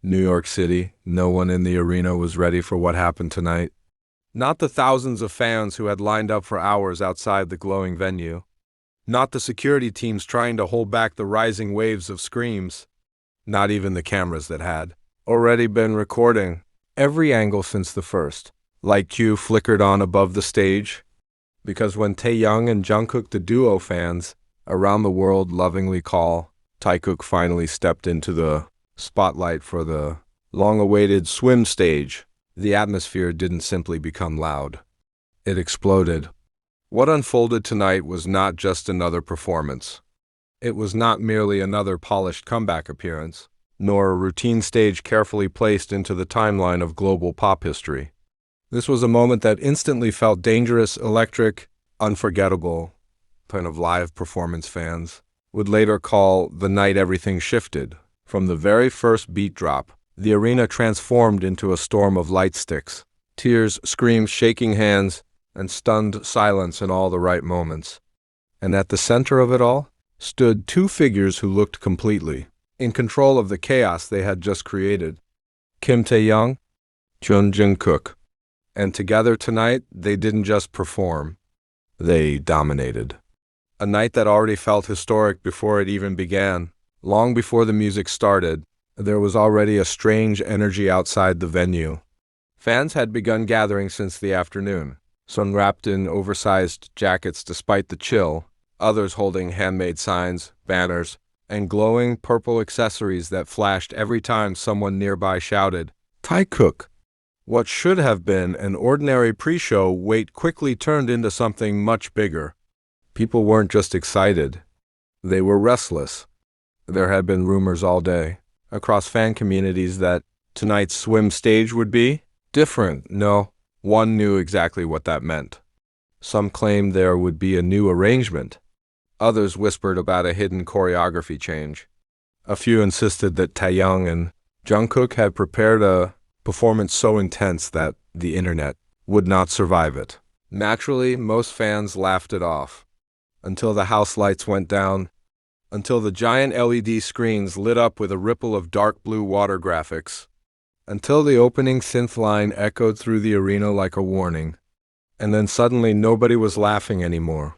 New York City, no one in the arena was ready for what happened tonight. Not the thousands of fans who had lined up for hours outside the glowing venue. Not the security teams trying to hold back the rising waves of screams. Not even the cameras that had already been recording every angle since the first. Light cue flickered on above the stage, because when Taehyung and Jungkook, the duo fans around the world lovingly call, Taekook finally stepped into the spotlight for the long-awaited swim stage. The atmosphere didn't simply become loud. It exploded. What unfolded tonight was not just another performance. It was not merely another polished comeback appearance, nor a routine stage carefully placed into the timeline of global pop history. This was a moment that instantly felt dangerous, electric, unforgettable, kind of live performance fans would later call the night everything shifted. From the very first beat drop, the arena transformed into a storm of light sticks, tears, screams, shaking hands, and stunned silence in all the right moments. And at the center of it all stood two figures who looked completely in control of the chaos they had just created. Kim Taehyung, Jungkook. And together tonight, they didn't just perform, they dominated. A night that already felt historic before it even began. Long before the music started, there was already a strange energy outside the venue. Fans had begun gathering since the afternoon, some wrapped in oversized jackets despite the chill, others holding handmade signs, banners, and glowing purple accessories that flashed every time someone nearby shouted, "Taekook!" What should have been an ordinary pre-show wait quickly turned into something much bigger. People weren't just excited. They were restless. There had been rumors all day, across fan communities, that tonight's swim stage would be different. No one knew exactly what that meant. Some claimed there would be a new arrangement. Others whispered about a hidden choreography change. A few insisted that Taehyung and Jungkook had prepared a performance so intense that the internet would not survive it. Naturally, most fans laughed it off, until the house lights went down, until the giant LED screens lit up with a ripple of dark blue water graphics, until the opening synth line echoed through the arena like a warning. And then suddenly nobody was laughing anymore.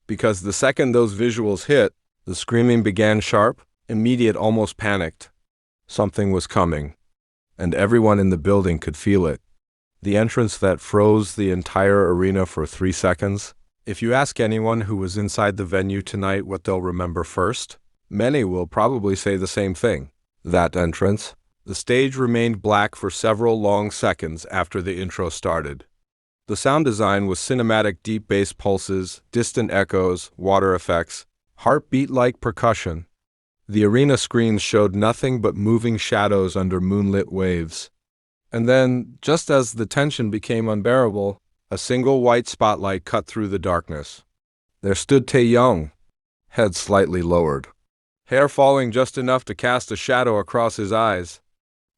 Because the second those visuals hit, the screaming began sharp, immediate, almost panicked. Something was coming. And everyone in the building could feel it. The entrance that froze the entire arena for 3 seconds. If you ask anyone who was inside the venue tonight what they'll remember first, many will probably say the same thing. That entrance. The stage remained black for several long seconds after the intro started. The sound design was cinematic, deep bass pulses, distant echoes, water effects, heartbeat-like percussion. The arena screens showed nothing but moving shadows under moonlit waves. And then, just as the tension became unbearable, a single white spotlight cut through the darkness. There stood Taehyung, head slightly lowered, hair falling just enough to cast a shadow across his eyes.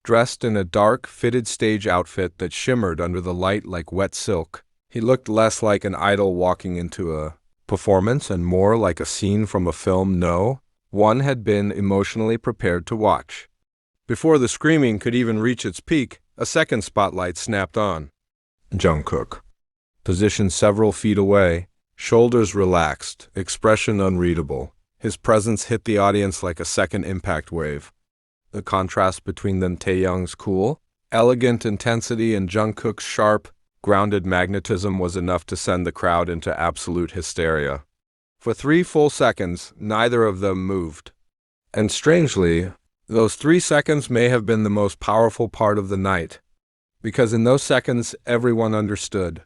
Dressed in a dark, fitted stage outfit that shimmered under the light like wet silk, he looked less like an idol walking into a performance and more like a scene from a film one had been emotionally prepared to watch. Before the screaming could even reach its peak, a second spotlight snapped on. Jungkook, positioned several feet away, shoulders relaxed, expression unreadable. His presence hit the audience like a second impact wave. The contrast between Taehyung's cool, elegant intensity and Jungkook's sharp, grounded magnetism was enough to send the crowd into absolute hysteria. For 3 full seconds, neither of them moved. And strangely, those 3 seconds may have been the most powerful part of the night, because in those seconds, everyone understood.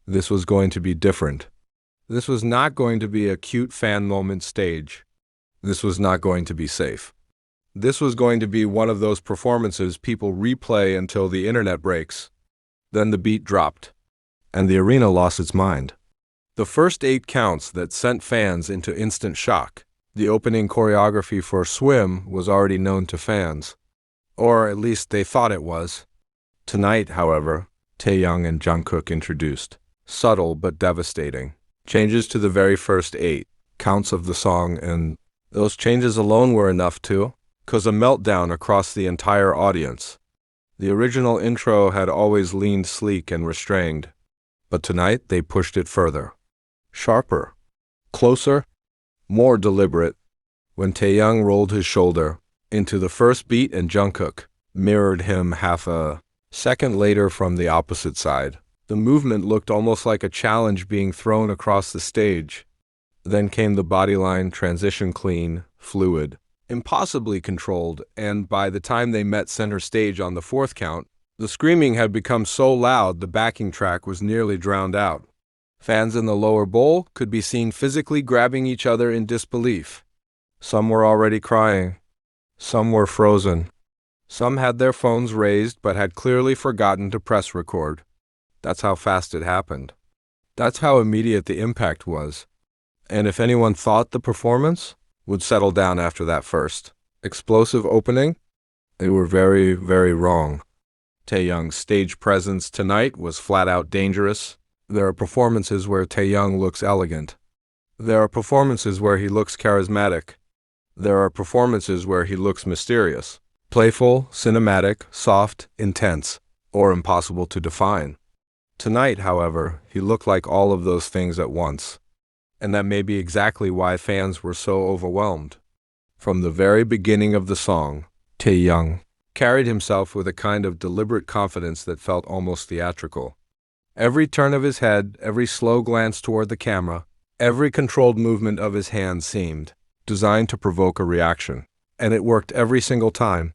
This was going to be different. This was not going to be a cute fan moment stage. This was not going to be safe. This was going to be one of those performances people replay until the internet breaks. Then the beat dropped, and the arena lost its mind. The first 8 counts that sent fans into instant shock. The opening choreography for Swim was already known to fans, or at least they thought it was. Tonight, however, Taehyung and Jungkook introduced subtle but devastating changes to the very first 8 counts of the song, and those changes alone were enough to caused a meltdown across the entire audience. The original intro had always leaned sleek and restrained, but tonight they pushed it further. Sharper, closer, more deliberate. When Taehyung rolled his shoulder into the first beat and Jungkook mirrored him half a second later from the opposite side, the movement looked almost like a challenge being thrown across the stage. Then came the bodyline transition, clean, fluid, impossibly controlled, and by the time they met center stage on the fourth count, the screaming had become so loud the backing track was nearly drowned out. Fans in the lower bowl could be seen physically grabbing each other in disbelief. Some were already crying. Some were frozen. Some had their phones raised but had clearly forgotten to press record. That's how fast it happened. That's how immediate the impact was. And if anyone thought the performance would settle down after that first explosive opening, they were very, very wrong. Taehyung's stage presence tonight was flat out dangerous. There are performances where Taehyung looks elegant. There are performances where he looks charismatic. There are performances where he looks mysterious, playful, cinematic, soft, intense, or impossible to define. Tonight, however, he looked like all of those things at once. And that may be exactly why fans were so overwhelmed. From the very beginning of the song, Taehyung carried himself with a kind of deliberate confidence that felt almost theatrical. Every turn of his head, every slow glance toward the camera, every controlled movement of his hands seemed designed to provoke a reaction. And it worked every single time.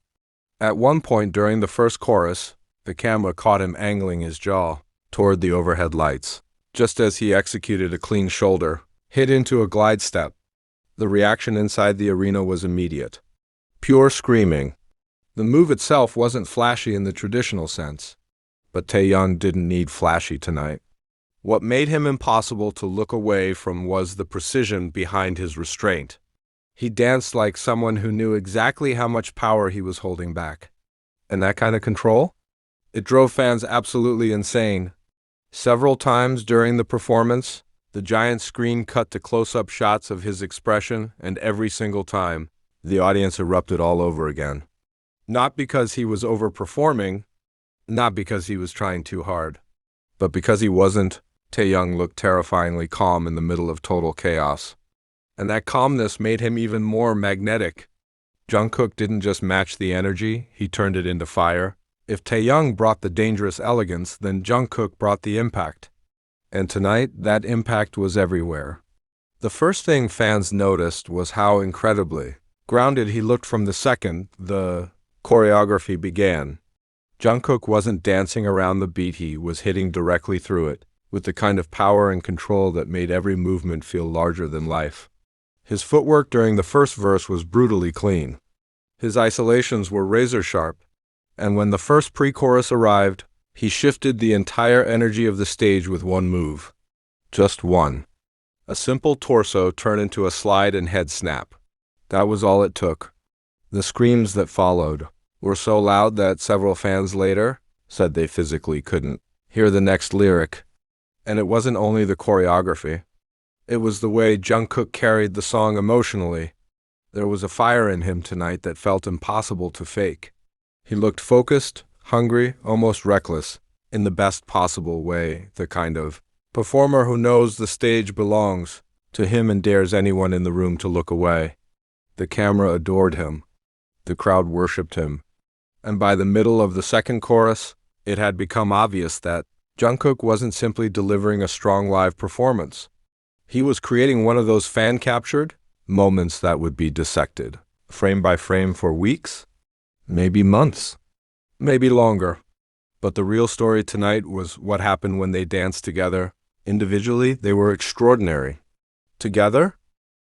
At one point during the first chorus, the camera caught him angling his jaw toward the overhead lights, just as he executed a clean shoulder, hit into a glide step. The reaction inside the arena was immediate. Pure screaming. The move itself wasn't flashy in the traditional sense, but Taehyung didn't need flashy tonight. What made him impossible to look away from was the precision behind his restraint. He danced like someone who knew exactly how much power he was holding back. And that kind of control? It drove fans absolutely insane. Several times during the performance, the giant screen cut to close-up shots of his expression, and every single time, the audience erupted all over again. Not because he was overperforming, not because he was trying too hard, but because he wasn't. Taehyung looked terrifyingly calm in the middle of total chaos. And that calmness made him even more magnetic. Jungkook didn't just match the energy, he turned it into fire. If Taehyung brought the dangerous elegance, then Jungkook brought the impact. And tonight, that impact was everywhere. The first thing fans noticed was how incredibly grounded he looked from the second the choreography began. Jungkook wasn't dancing around the beat, he was hitting directly through it, with the kind of power and control that made every movement feel larger than life. His footwork during the first verse was brutally clean. His isolations were razor-sharp, and when the first pre-chorus arrived, he shifted the entire energy of the stage with one move. Just one. A simple torso turn into a slide and head snap. That was all it took. The screams that followed were so loud that several fans later said they physically couldn't hear the next lyric. And it wasn't only the choreography. It was the way Jungkook carried the song emotionally. There was a fire in him tonight that felt impossible to fake. He looked focused, hungry, almost reckless, in the best possible way, the kind of performer who knows the stage belongs to him and dares anyone in the room to look away. The camera adored him. The crowd worshipped him. And by the middle of the second chorus, it had become obvious that Jungkook wasn't simply delivering a strong live performance. He was creating one of those fan-captured moments that would be dissected, frame by frame for weeks, maybe months, maybe longer. But the real story tonight was what happened when they danced together. Individually, they were extraordinary. Together,